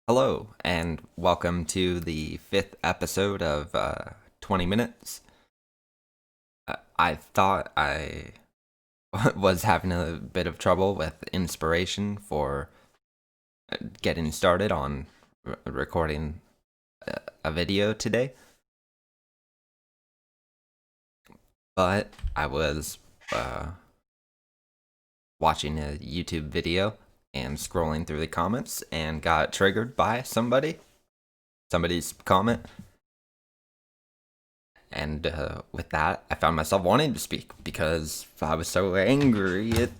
Hello, and welcome to the fifth episode of 20 Minutes. I thought I was having a bit of trouble with inspiration for getting started on recording a video today, but I was watching a YouTube video and scrolling through the comments and got triggered by somebody's comment. And with that, I found myself wanting to speak because I was so angry at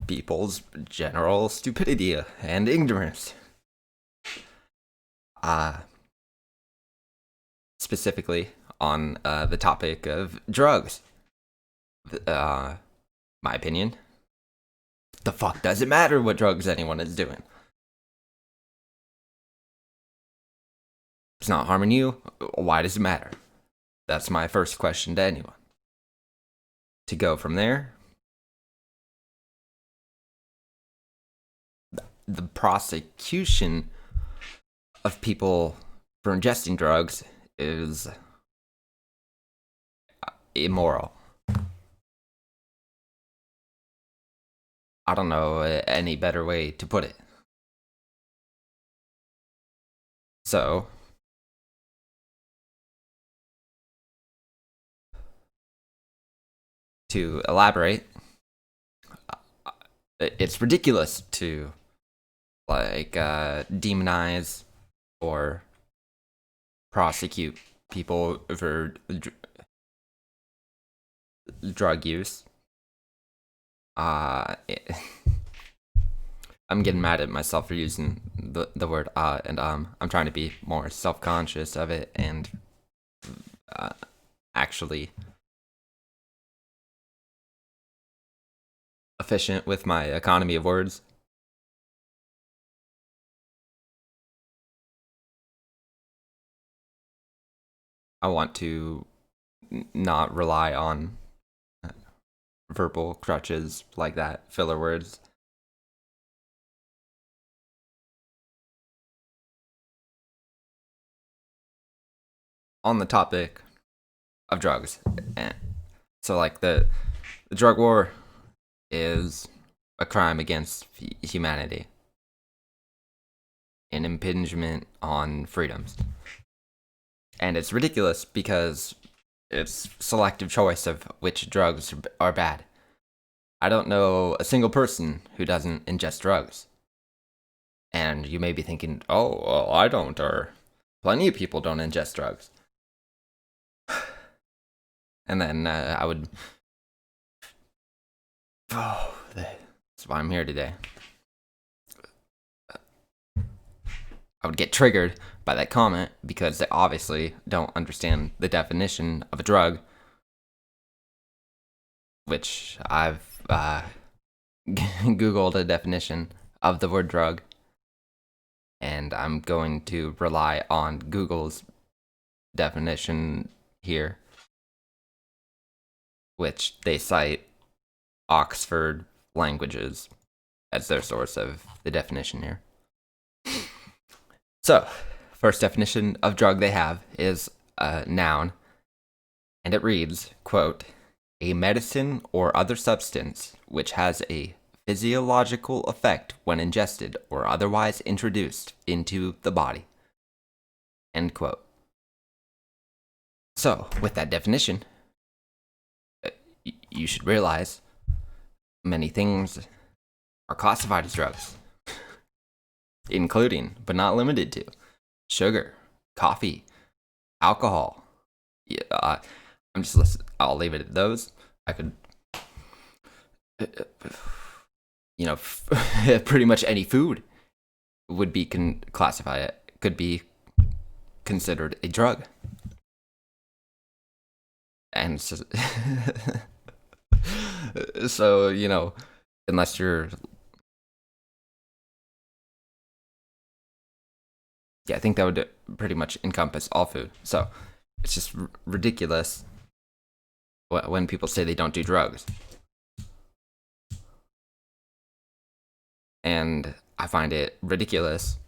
people's general stupidity and ignorance. Specifically on the topic of drugs. My opinion. The fuck does it matter what drugs anyone is doing? It's not harming you. Why does it matter? That's my first question to anyone. To go from there, the prosecution of people for ingesting drugs is immoral. I don't know any better way to put it. So, to elaborate, it's ridiculous to demonize or prosecute people for drug use. I'm getting mad at myself for using the word and I'm trying to be more self-conscious of it and actually efficient with my economy of words. I want to not rely on verbal crutches like that, filler words. On the topic of drugs, so the drug war is a crime against humanity, an impingement on freedoms, and it's ridiculous because it's selective choice of which drugs are bad. I don't know a single person who doesn't ingest drugs. And you may be thinking, oh, well, I don't, or plenty of people don't ingest drugs. And then I would. Oh, that's why I'm here today. I would get triggered by that comment because they obviously don't understand the definition of a drug, which I've Googled a definition of the word drug, and I'm going to rely on Google's definition here, which they cite Oxford Languages as their source of the definition here. So, first definition of drug they have is a noun, and it reads, quote, a medicine or other substance which has a physiological effect when ingested or otherwise introduced into the body, end quote. So, with that definition, you should realize many things are classified as drugs, including, but not limited to, sugar, coffee, alcohol. I'll leave it at those. I could, pretty much any food would be classified, could be considered a drug. And so, unless you're, I think that would pretty much encompass all food. So it's just ridiculous when people say they don't do drugs. And I find it ridiculous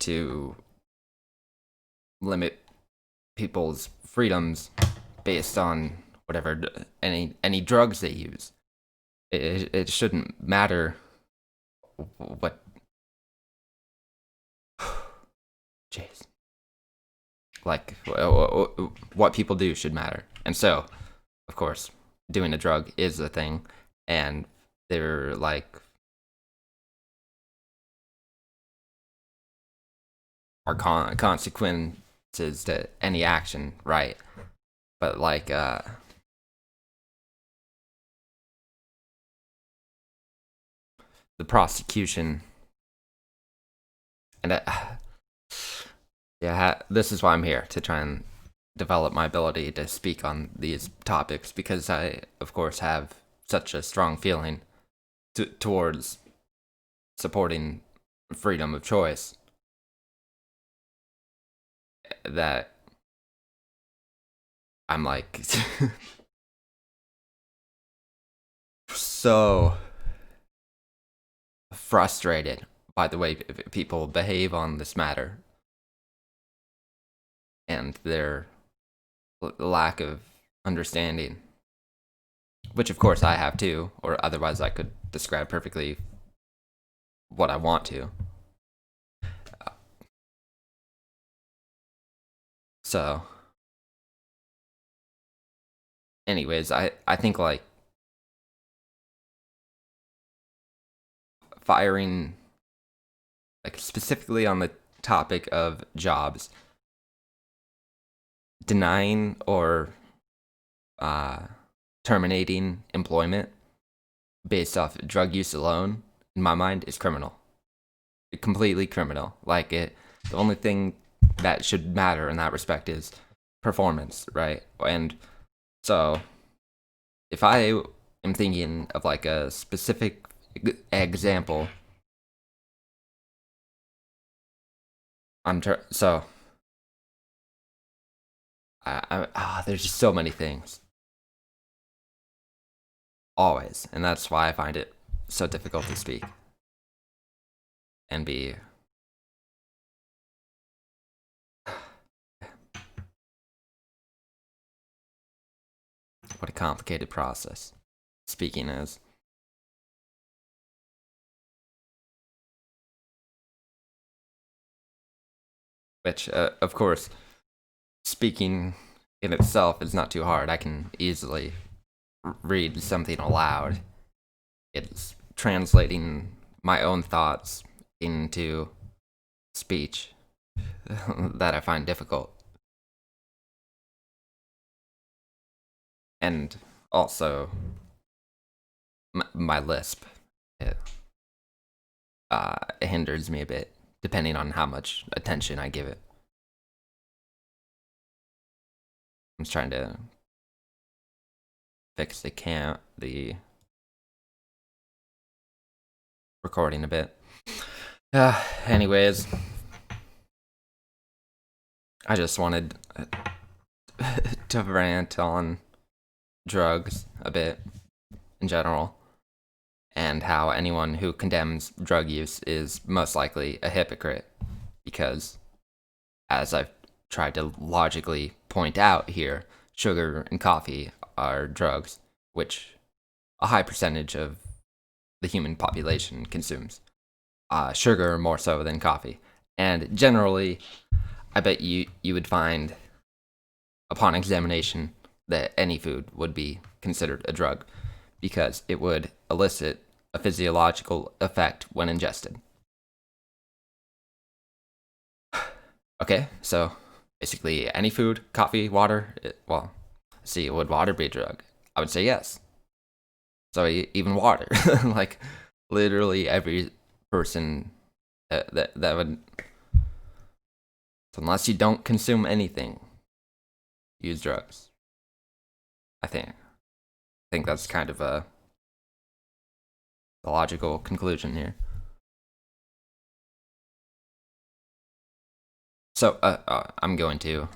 to limit people's freedoms based on whatever any drugs they use. It shouldn't matter what. Jeez. Like what people do should matter, and so, of course, doing a drug is a thing, and they're like are consequences to any action, right? But like the prosecution and yeah, this is why I'm here, to try and develop my ability to speak on these topics, because I, of course, have such a strong feeling towards supporting freedom of choice that I'm like so frustrated by the way people behave on this matter and their lack of understanding, which of course I have too, or otherwise I could describe perfectly what I want to. So, anyways, I think like firing, like specifically on the topic of jobs, denying or terminating employment based off drug use alone, in my mind, is criminal. Completely criminal. Like the only thing that should matter in that respect is performance, right? And so, if I am thinking of like a specific example, so there's just so many things, always, and that's why I find it so difficult to speak and be. What a complicated process speaking is. Which, of course, speaking in itself is not too hard. I can easily read something aloud. It's translating my own thoughts into speech that I find difficult. And also, my lisp, it hinders me a bit, depending on how much attention I give it. I'm just trying to fix the recording a bit. Anyways, I just wanted to rant on drugs a bit in general, and how anyone who condemns drug use is most likely a hypocrite, because, as I've tried to logically point out here, sugar and coffee are drugs which a high percentage of the human population consumes. Sugar more so than coffee. And generally, I bet you would find, upon examination, that any food would be considered a drug, because it would elicit a physiological effect when ingested. Okay, so basically any food, coffee, water, would water be a drug? I would say yes. So even water, like literally every person that would, so unless you don't consume anything, use drugs. I think that's kind of the logical conclusion here. So I'm going to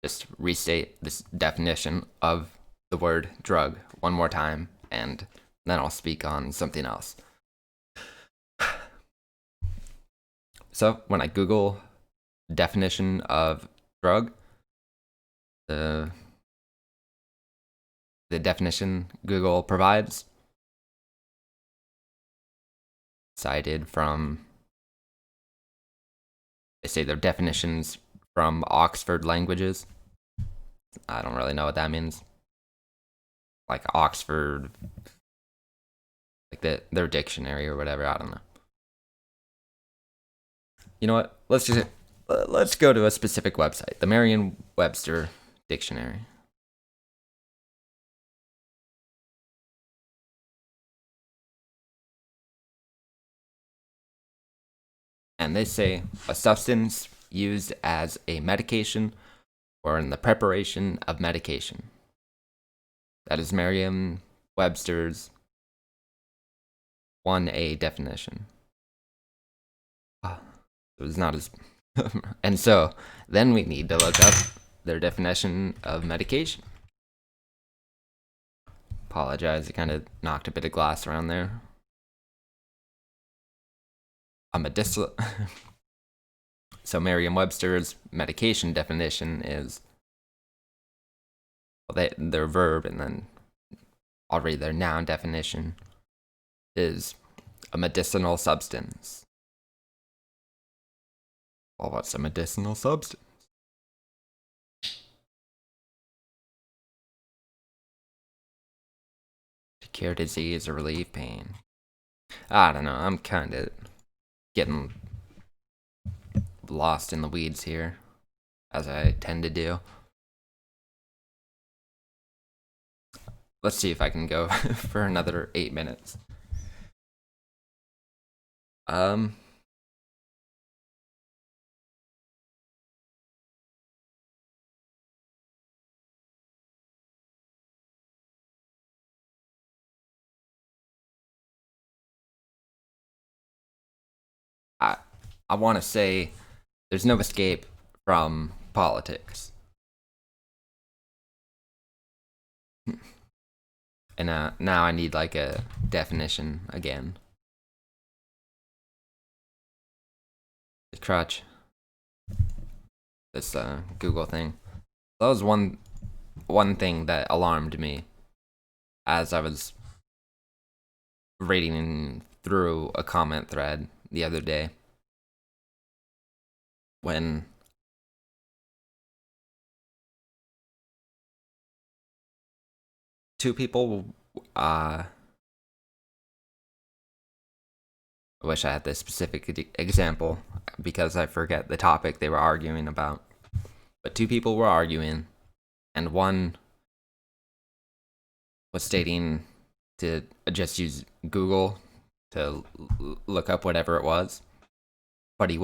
just restate this definition of the word drug one more time, and then I'll speak on something else. So when I Google definition of drug. The definition Google provides, cited from, they say their definitions from Oxford Languages. I don't really know what that means. Like Oxford, like their dictionary or whatever. I don't know. You know what? Let's go to a specific website, the Merriam-Webster Dictionary. And they say a substance used as a medication or in the preparation of medication. That is Merriam-Webster's 1A definition. It was not as... And so, then we need to look up their definition of medication. Apologize, I kind of knocked a bit of glass around there. A medicinal... So Merriam-Webster's medication definition is... Well, their verb, and then already their noun definition is a medicinal substance. Well, what's a medicinal substance? To cure disease or relieve pain. I don't know, I'm kind of getting lost in the weeds here, as I tend to do. Let's see if I can go for another 8 minutes. I want to say there's no escape from politics. And now I need like a definition again. The crutch. This Google thing. That was one thing that alarmed me as I was reading through a comment thread the other day. When two people, I wish I had this specific example because I forget the topic they were arguing about. But two people were arguing, and one was stating to just use Google to look up whatever it was, but he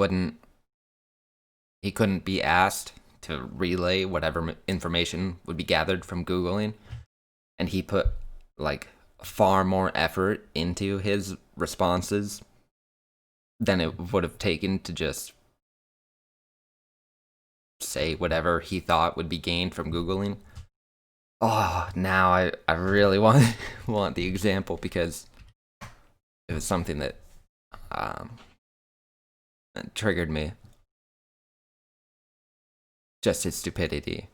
couldn't be asked to relay whatever information would be gathered from Googling, and he put like far more effort into his responses than it would have taken to just say whatever he thought would be gained from Googling. Oh, now I really want the example because it was something that triggered me. Just his stupidity.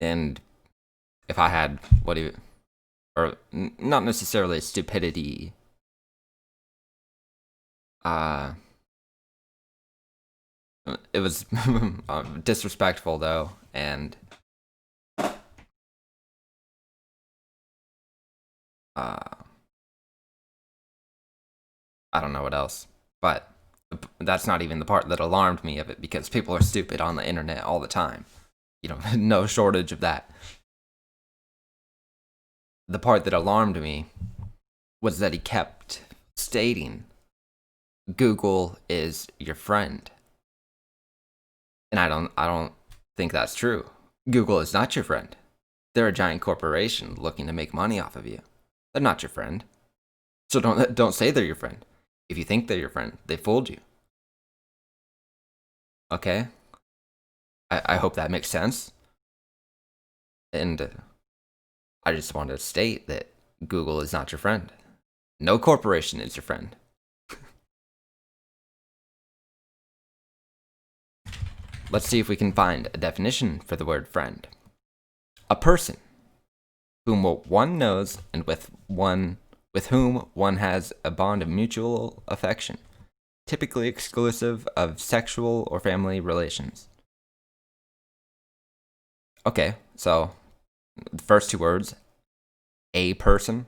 And if I had not necessarily stupidity, it was disrespectful though, and I don't know what else, but that's not even the part that alarmed me of it, because people are stupid on the internet all the time. You know, no shortage of that. The part that alarmed me was that he kept stating, Google is your friend. And I don't think that's true. Google is not your friend. They're a giant corporation looking to make money off of you. They're not your friend. So don't say they're your friend. If you think they're your friend, they fooled you. Okay? I hope that makes sense. And I just wanted to state that Google is not your friend. No corporation is your friend. let's see if we can find a definition for the word friend. A person whom one knows and with whom one has a bond of mutual affection, typically exclusive of sexual or family relations. Okay, so the first two words, a person.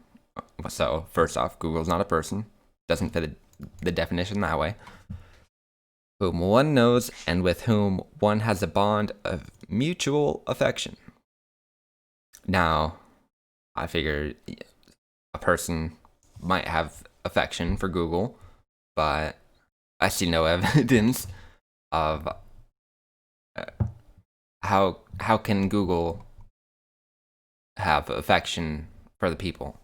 So first off, Google's not a person. Doesn't fit the definition that way. Whom one knows and with whom one has a bond of mutual affection. Now, I figured a person might have affection for Google, but I see no evidence of how can Google have affection for the people.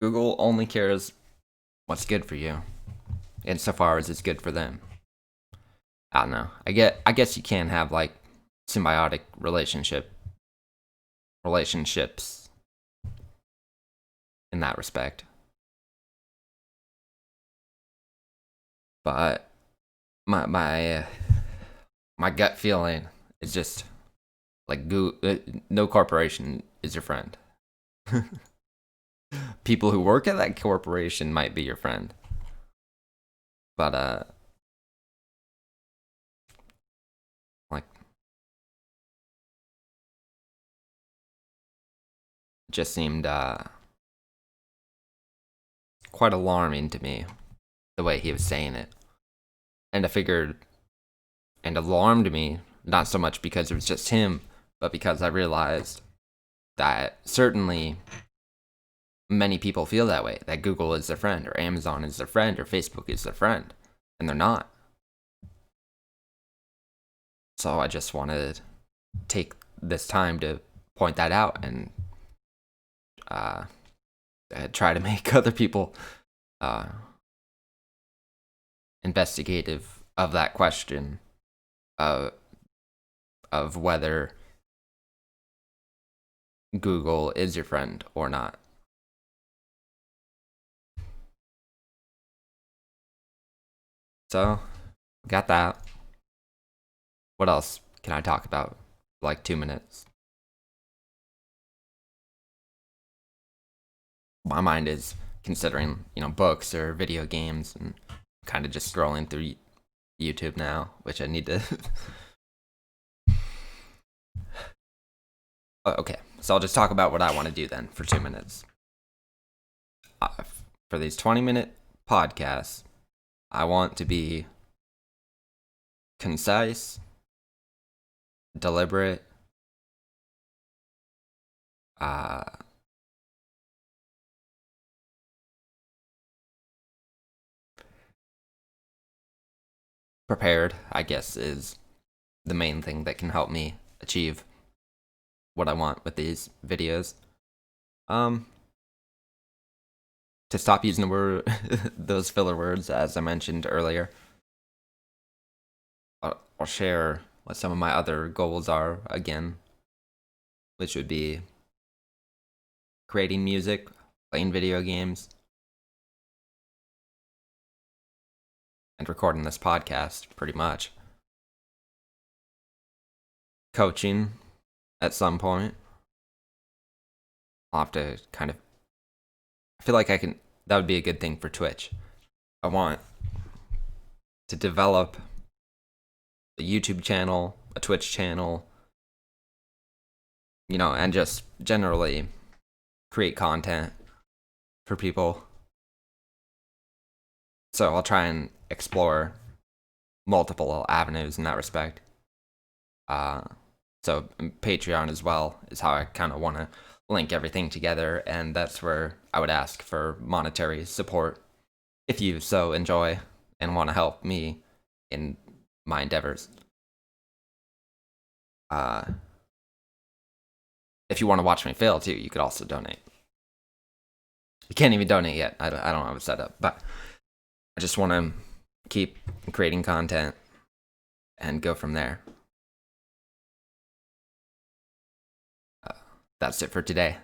Google only cares what's good for you, insofar as it's good for them. I don't know. I guess you can have like symbiotic relationships in that respect. But my gut feeling is just like no corporation is your friend. People who work at that corporation might be your friend. But like it just seemed quite alarming to me the way he was saying it. And I figured, and alarmed me, not so much because it was just him, but because I realized that certainly many people feel that way, that Google is their friend, or Amazon is their friend, or Facebook is their friend, and they're not. So I just wanted to take this time to point that out and try to make other people investigative of that question of whether Google is your friend or not. So, got that. What else can I talk about? Like 2 minutes. My mind is considering, books or video games, and kind of just scrolling through YouTube now, which I need to. Okay, so I'll just talk about what I want to do then for 2 minutes. For these 20-minute podcasts, I want to be concise, deliberate, prepared, I guess, is the main thing that can help me achieve what I want with these videos. To stop using the word those filler words, as I mentioned earlier, I'll share what some of my other goals are again, which would be creating music, playing video games, and recording this podcast, pretty much. Coaching at some point. I'll have to I feel like that would be a good thing for Twitch. I want to develop a YouTube channel, a Twitch channel, and just generally create content for people. So I'll try and explore multiple avenues in that respect. So Patreon as well is how I kind of want to link everything together, and that's where I would ask for monetary support if you so enjoy and want to help me in my endeavors. If you want to watch me fail too, you could also donate. You can't even donate yet. I don't have it set up, but I just want to keep creating content and go from there. That's it for today.